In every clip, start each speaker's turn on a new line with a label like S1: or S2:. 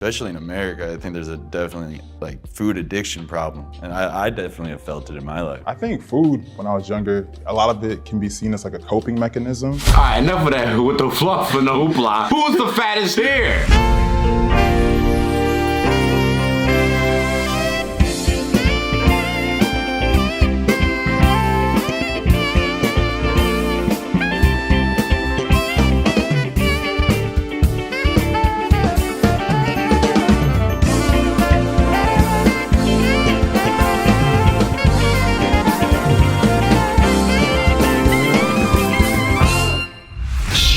S1: Especially in America, I think there's a definitely like food addiction problem. And I definitely have felt it in my life.
S2: I think food, when I was younger, a lot of it can be seen as like a coping mechanism.
S3: All right, enough of that with the fluff and the hoopla. Who's the fattest here?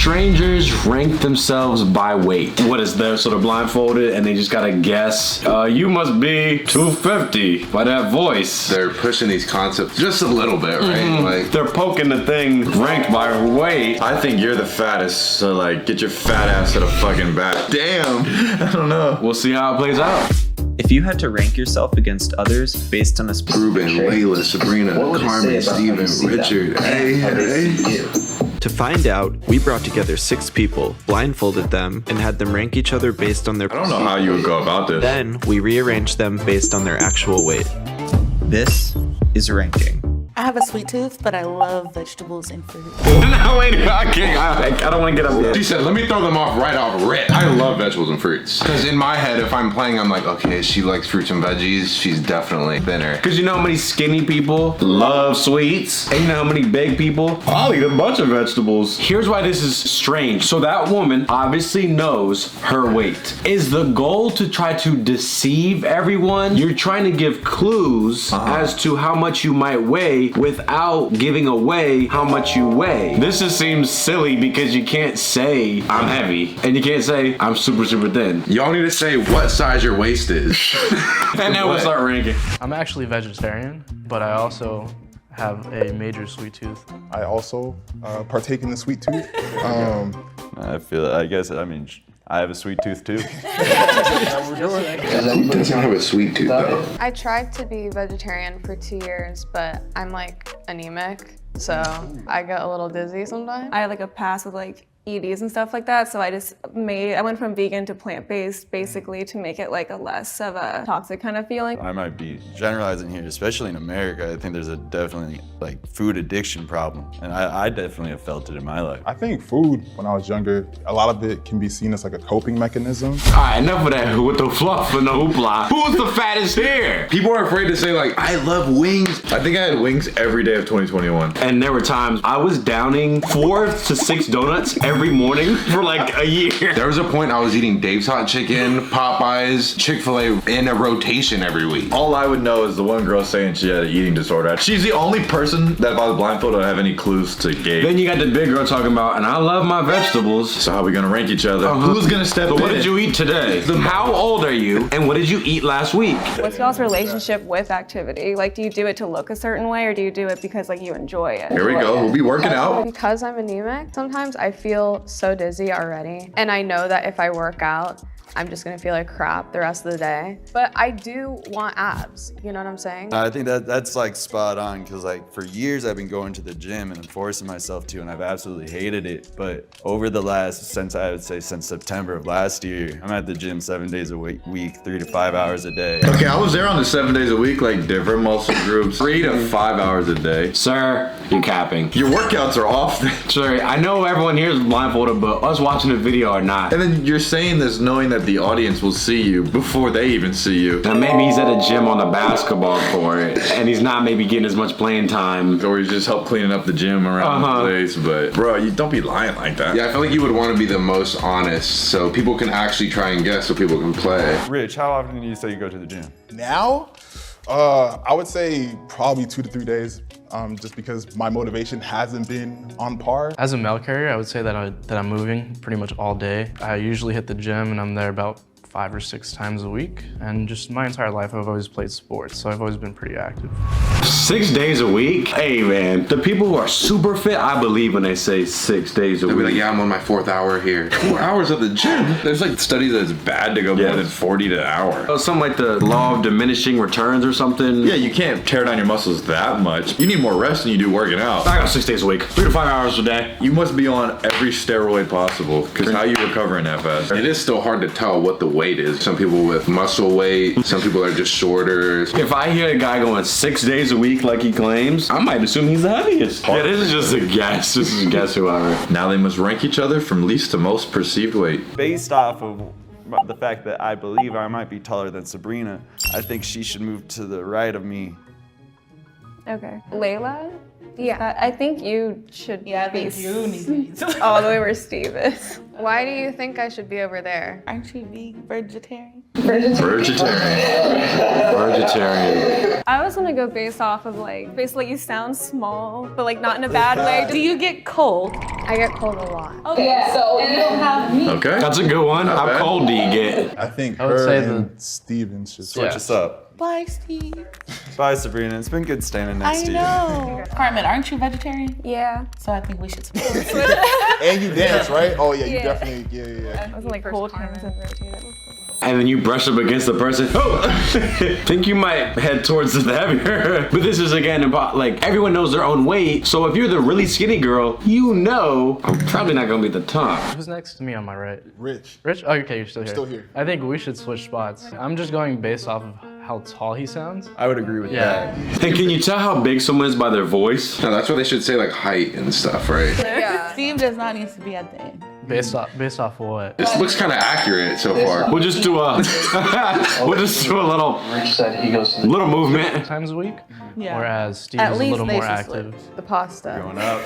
S3: Strangers rank themselves by weight. What is that? So they're blindfolded and they just gotta guess. You must be 250 by that voice.
S4: They're pushing these concepts just a little bit, right? Like
S3: they're poking the thing ranked by weight.
S5: I think you're the fattest, so like get your fat ass to the fucking back. Damn, I don't know.
S3: We'll see how it plays out.
S6: If you had to rank yourself against others based on a
S4: Ruben, Layla, Sabrina, Carmen, Steven, Richard. Hey.
S6: To find out, we brought together 6 people, blindfolded them, and had them rank each other based on their
S5: I don't know how you would go about this.
S6: Then we rearranged them based on their actual weight. This is ranking.
S7: I have a sweet tooth, but I love vegetables and fruit.
S3: No, wait, I can't. I don't want to get up there.
S4: She said, let me throw them off right off rip. I love vegetables and fruits. Because in my head, if I'm playing, I'm like, okay, she likes fruits and veggies. She's definitely thinner.
S3: Because you know how many skinny people love sweets? And you know how many big people? I'll eat a bunch of vegetables. Here's why this is strange. So that woman obviously knows her weight. Is the goal to try to deceive everyone? You're trying to give clues as to how much you might weigh without giving away how much you weigh. This just seems silly because you can't say I'm heavy and you can't say I'm super thin.
S4: Y'all need to say what size your waist is.
S3: And then we'll start ranking.
S8: I'm actually vegetarian, but I also have a major sweet tooth.
S2: I also partake in the sweet tooth.
S1: I have a sweet tooth too.
S4: Who doesn't have a sweet tooth though?
S9: I tried to be vegetarian for 2 years, but I'm like anemic, so I get a little dizzy sometimes.
S10: I had like a pass with like EDs and stuff like that, so I went from vegan to plant-based basically to make it like a less of a toxic kind of feeling.
S1: I might be generalizing here, especially in America. I think there's a definitely like food addiction problem. And I definitely have felt it in my life.
S2: I think food, when I was younger, a lot of it can be seen as like a coping mechanism.
S3: All right, enough of that with the fluff and the hoopla. Who's the fattest here?
S4: People are afraid to say like, I love wings.
S5: I think I had wings every day of 2021.
S3: And there were times I was downing 4 to 6 donuts every morning for like a year.
S4: There was a point I was eating Dave's Hot Chicken, Popeyes, Chick-fil-A in a rotation every week.
S5: All I would know is the one girl saying she had an eating disorder. She's the only person that if I was blindfolded, I have any clues to gauge.
S3: Then you got the big girl talking about, and I love my vegetables.
S5: So how are we gonna rank each other? Who's gonna step in?
S3: What did you eat today? How old are you? And what did you eat last week?
S10: What's y'all's relationship with activity? Like, do you do it to look a certain way, or do you do it because like you enjoy it?
S5: Here we go, we'll be working out.
S9: Because I'm anemic, sometimes I feel so dizzy already. And I know that if I work out, I'm just gonna feel like crap the rest of the day. But I do want abs, you know what I'm saying?
S1: I think that's like spot on, because like for years I've been going to the gym and I'm forcing myself to, and I've absolutely hated it. But over the since September of last year, I'm at the gym 7 days a week, 3 to 5 hours a day.
S5: Okay, I was there on the 7 days a week, like different muscle groups, 3 to 5 hours a day.
S3: Sir, you're capping.
S5: Your workouts are off.
S3: Sorry, I know everyone here is blindfolded, but us watching the video are not.
S5: And then you're saying this knowing that the audience will see you before they even see you.
S3: Now maybe he's at a gym on the basketball court and he's not maybe getting as much playing time.
S5: Or he's just help cleaning up the gym around the place. But bro, you don't be lying like that.
S4: Yeah, I feel like you would want to be the most honest so people can actually try and guess so people can play.
S1: Rich, how often do you say you go to the gym?
S2: Now, I would say probably 2 to 3 days. Just because my motivation hasn't been on par.
S8: As a mail carrier, I would say that I'm moving pretty much all day. I usually hit the gym and I'm there about 5 or 6 times a week. And just my entire life, I've always played sports, so I've always been pretty active.
S3: 6 days a week? Hey man, the people who are super fit, I believe when they say 6 days a
S4: They'll
S3: week.
S4: be like, yeah, I'm on my 4th hour here. 4 hours at the gym?
S5: There's like studies that it's bad to go more than 40 to an hour.
S3: Oh, something like the law of diminishing returns or something.
S5: Yeah, you can't tear down your muscles that much. You need more rest than you do working out.
S3: I go 6 days a week, 3 to 5 hours a day.
S5: You must be on every steroid possible, because how you recovering that fast?
S4: It is still hard to tell what the weight weight is. Some people with muscle weight, some people are just shorter.
S3: If I hear a guy going 6 days a week like he claims, I might assume he's the heaviest. Yeah, this is just a guess. This is a guess whoever.
S5: Now they must rank each other from least to most perceived weight.
S1: Based off of the fact that I believe I might be taller than Sabrina, I think she should move to the right of me.
S10: Okay. Layla?
S9: Yeah.
S10: I think you should
S7: Yeah, I
S10: be
S7: think you need to be.
S10: all the way where Steve is.
S9: Why do you think I should be over there?
S7: Aren't you vegetarian?
S3: Vegetarian.
S10: I was gonna go based off of like, basically you sound small, but like not in a bad way.
S7: Do you get cold?
S9: I get cold a lot.
S10: Okay, so you don't have me.
S5: Okay.
S3: That's a good one. How cold do you get?
S2: I think
S8: I would
S2: her
S8: say
S2: and Stevens should
S1: Switch us up.
S7: Bye, Steve.
S1: Bye, Sabrina. It's been good standing next
S7: I
S1: to you.
S7: know. Carmen, aren't you vegetarian?
S10: Yeah.
S7: So I think we should switch.
S2: And you dance, right? Oh yeah, you
S10: Yeah.
S2: definitely, yeah.
S10: I was like hold hands and rotate it.
S3: And then you brush up against the person. Oh, think you might head towards the heavier. But this is again about like everyone knows their own weight. So if you're the really skinny girl, you know I'm probably not gonna be at the top.
S8: Who's next to me on my right?
S2: Rich.
S8: Rich? Oh, okay, you're still here.
S2: Still here.
S8: I think we should switch spots. I'm just going based off of how tall he sounds.
S1: I would agree with that.
S3: And can you tell how big someone is by their voice?
S4: No, that's why they should say like height and stuff, right?
S9: Yeah.
S7: Steve does not need to be at the end.
S8: Based off what?
S4: This looks kind of accurate so far.
S3: We'll just do a little movement.
S8: Times a week?
S7: Yeah.
S8: Whereas Steve
S7: At
S8: is a
S7: least
S8: little
S7: they
S8: more
S7: should
S8: active.
S9: The pasta.
S1: Going up.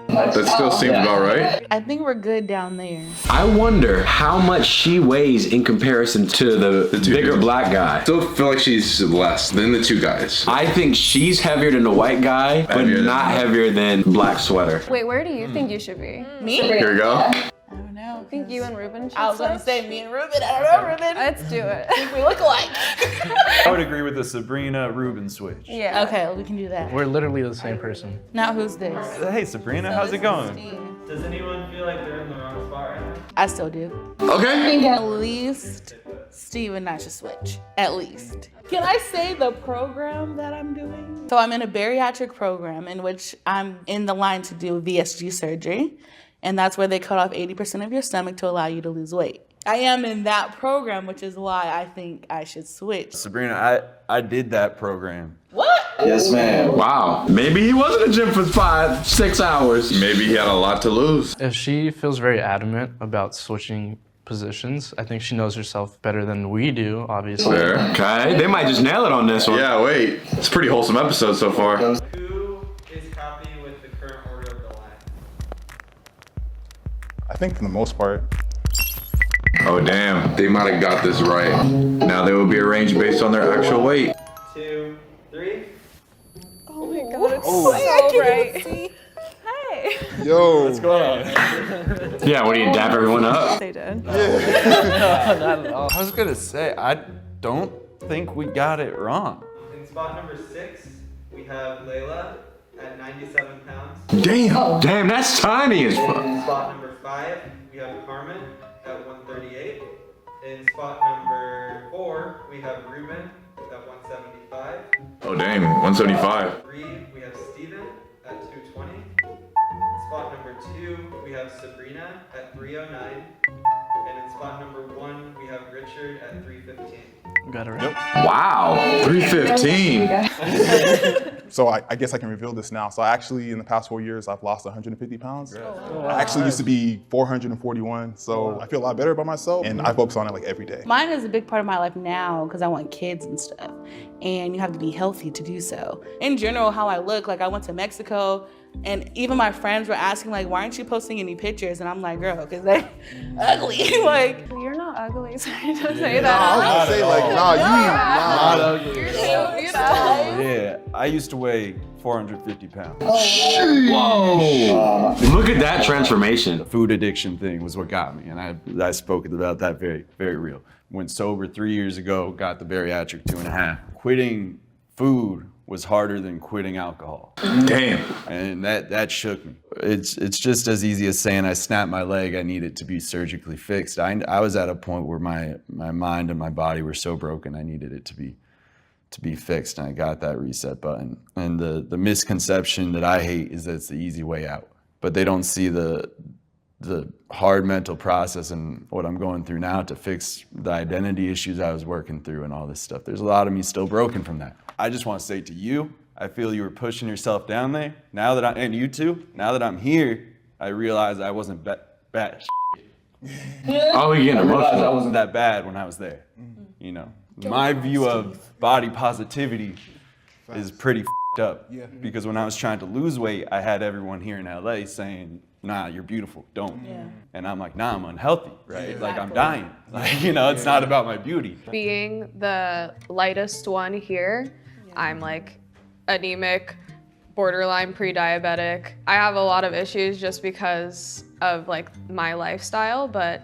S4: That still seems about right.
S7: I think we're good down there.
S3: I wonder how much she weighs in comparison to the bigger black guy.
S4: Still feel like she's less than the two guys.
S3: I think she's heavier than the white guy, but
S5: Heavier than
S3: not heavier than black sweater.
S10: Wait, where do you think you should be?
S7: Me?
S5: Here we go.
S7: I don't know.
S10: I think you and Ruben should
S7: I was gonna
S10: switch.
S7: say me and Ruben. I don't know, Ruben.
S10: Let's do it.
S7: We look alike.
S1: I would agree with the Sabrina Ruben switch.
S10: Yeah.
S7: Okay, we can do that.
S8: We're literally the same person.
S7: Now who's this?
S1: Hey, Sabrina, how's it going?
S11: Does anyone feel like they're in the wrong spot right now?
S7: I still do.
S5: Okay.
S7: At least Steve and I should switch. At least. Can I say the program that I'm doing? So I'm in a bariatric program in which I'm in the line to do VSG surgery. And that's where they cut off 80% of your stomach to allow you to lose weight. I am in that program, which is why I think I should switch.
S1: Sabrina, I did that program.
S7: What?
S1: Yes, ma'am.
S3: Wow. Maybe he was in the gym for 5-6 hours.
S5: Maybe he had a lot to lose.
S8: If she feels very adamant about switching positions, I think she knows herself better than we do, obviously.
S5: Fair.
S3: Okay, they might just nail it on this one.
S5: Yeah, wait. It's a pretty wholesome episode so far.
S11: Who is happy with the current order of the line?
S2: I think for the most part.
S5: Oh, damn.
S4: They might have got this right.
S5: Now they will be arranged based on their actual weight.
S11: 2, 3.
S10: Oh my god, it's so bright. Hey.
S2: Yo.
S1: What's going on?
S3: Yeah, what do you dap everyone up?
S10: They did.
S8: Not at all.
S1: I was gonna say, I don't think we got it wrong.
S11: In spot number 6, we have Layla at 97 pounds.
S3: Damn. Damn, that's tiny as fuck.
S11: In spot number 5, we have Carmen at 138. In spot number 4, we have Ruben at 175.
S5: Oh, dang. 175.
S11: 3, we have Steven at 220. In spot number 2, we have Sabrina at 309. And in spot number 1, we have Richard at 315.
S8: Got it right.
S3: Wow.
S5: 315.
S2: So I guess I can reveal this now. So I actually, in the past 4 years, I've lost 150 pounds. I actually used to be 441. So I feel a lot better about myself and I focus on it like every day.
S7: Mine is a big part of my life now because I want kids and stuff. And you have to be healthy to do so. In general, how I look, like I went to Mexico and even my friends were asking like, why aren't you posting any pictures? And I'm like, girl, because they're ugly. Like,
S10: You're not ugly, sorry to say
S2: I
S10: that.
S2: was gonna say like, nah,
S1: Not ugly.
S10: You're so beautiful.
S1: Yeah, I used to weigh 450 pounds.
S3: Whoa. Look at that transformation.
S1: The food addiction thing was what got me, and I spoke about that very, very real. Went sober 3 years ago, got the bariatric 2.5. Quitting food was harder than quitting alcohol.
S5: Damn.
S1: And that shook me. It's just as easy as saying I snapped my leg, I need it to be surgically fixed. I was at a point where my mind and my body were so broken, I needed it to be fixed, and I got that reset button. And the misconception that I hate is that it's the easy way out. But they don't see the the hard mental process and what I'm going through now to fix the identity issues I was working through and all this stuff. There's a lot of me still broken from that. I just want to say to you, I feel you were pushing yourself down there. Now that and you too, now that I'm here, I realize I wasn't bad.
S3: Oh, you're getting
S1: I realized I
S3: emotional.
S1: wasn't that bad when I was there. You know, my view of body positivity is pretty f***ed up. Because when I was trying to lose weight, I had everyone here in LA saying, nah, you're beautiful, don't. And I'm like, nah, I'm unhealthy, right? Like I'm dying. Like, you know, it's not about my beauty.
S9: Being the lightest one here, I'm like anemic, borderline pre-diabetic. I have a lot of issues just because of like my lifestyle, but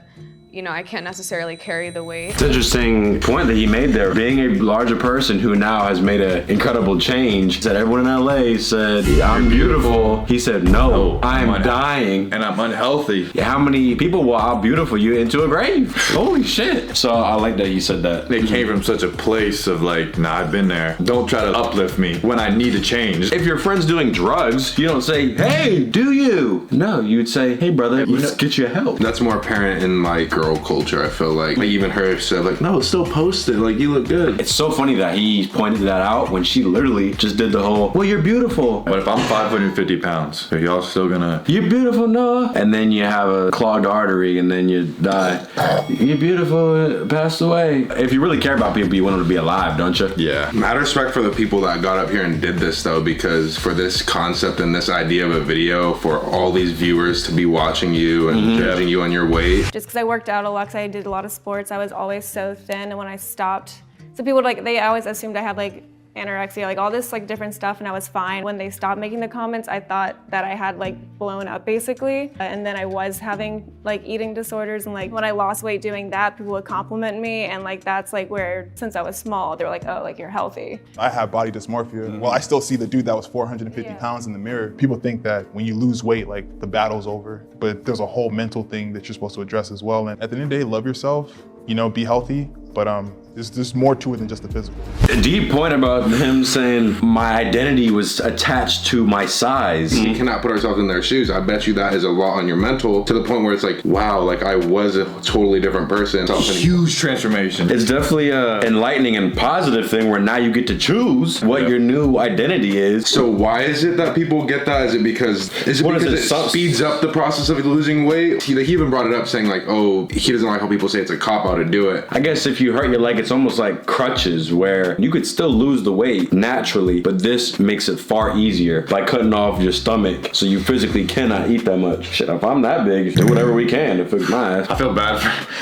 S9: you know, I can't necessarily carry the weight.
S3: It's an interesting point that he made there. Being a larger person who now has made an incredible change, said everyone in LA said, I'm beautiful. He said, no, I'm dying.
S5: And I'm unhealthy.
S3: How many people will out beautiful you into a grave? Holy shit. So I like that you said that.
S5: They came from such a place of like, nah, I've been there. Don't try to uplift me when I need to change.
S3: If your friend's doing drugs, you don't say, hey, do you? No, you'd say, hey, brother, let's get you help.
S4: That's more apparent in like girl culture, I feel like. Even her said like, no, still post it, like you look good.
S3: It's so funny that he pointed that out when she literally just did the whole, well, you're beautiful.
S5: But if I'm 550 pounds, are y'all still gonna...
S3: You're beautiful, Noah. And then you have a clogged artery and then you die. You're beautiful, passed away. If you really care about people, you want them to be alive, don't you?
S4: Yeah. Mad respect for the people that got up here and did this though, because for this concept and this idea of a video, for all these viewers to be watching you and judging you on your weight.
S10: Just because I worked out a lot, because I did a lot of sports, I was always so thin, and when I stopped, so people like, they always assumed I had like anorexia, like all this like different stuff, and I was fine. When they stopped making the comments, I thought that I had like blown up basically, and then I was having like eating disorders, and like when I lost weight doing that, people would compliment me, and like that's like where, since I was small, they were like, oh, like you're healthy.
S2: I have body dysmorphia. Well, I still see the dude that was 450 pounds in the mirror. People think that when you lose weight, like the battle's over, but there's a whole mental thing that you're supposed to address as well. And at the end of the day, love yourself, you know, be healthy, but there's more to it than just the physical.
S3: A deep point about him saying my identity was attached to my size.
S4: We cannot put ourselves in their shoes. I bet you that is a lot on your mental, to the point where it's like, wow, like I was a totally different person.
S5: Huge transformation.
S3: It's definitely a enlightening and positive thing where now you get to choose what your new identity is.
S4: So why is it that people get that? Is it because it speeds up the process of losing weight? He even brought it up saying like, oh, he doesn't like how people say it's a cop-out to do it.
S3: I guess if you hurt your leg, it's almost like crutches where you could still lose the weight naturally, but this makes it far easier by cutting off your stomach so you physically cannot eat that much. Shit, if I'm that big, do whatever we can to fix my ass.
S5: I feel bad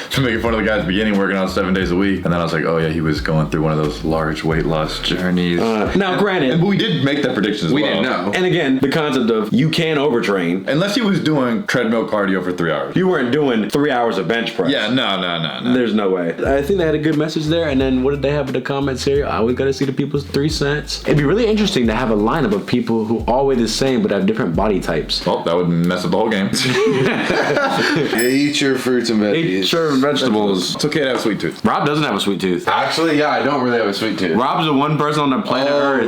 S5: for making fun of the guy at the beginning, working out 7 days a week, and then I was like, oh yeah, he was going through one of those large weight loss journeys.
S3: Now granted,
S5: but we did make that prediction as well.
S4: We didn't know.
S3: And again, the concept of you can overtrain.
S5: Unless he was doing treadmill cardio for 3 hours.
S3: You weren't doing 3 hours of bench press.
S5: Yeah, no.
S3: There's no way. I think they had a good message there. And then what did they have in the comments here? I always gotta see the people's 3 cents. It'd be really interesting to have a lineup of people who all weigh the same but have different body types.
S5: Oh, that would mess up the whole game.
S4: Eat your fruits and veggies.
S3: Eat your vegetables.
S5: It's okay to have a sweet tooth.
S3: Rob doesn't have a sweet tooth.
S4: Actually, yeah, I don't really have a sweet tooth.
S3: Rob's the one person on the planet Earth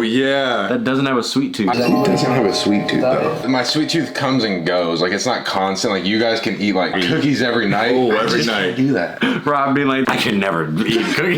S3: that doesn't have a sweet tooth.
S4: He doesn't have a sweet tooth though. My sweet tooth comes and goes. Like it's not constant. Like you guys can eat like cookies every night.
S5: Oh, every night.
S4: I do that.
S3: Rob being like, I can never eat cookies.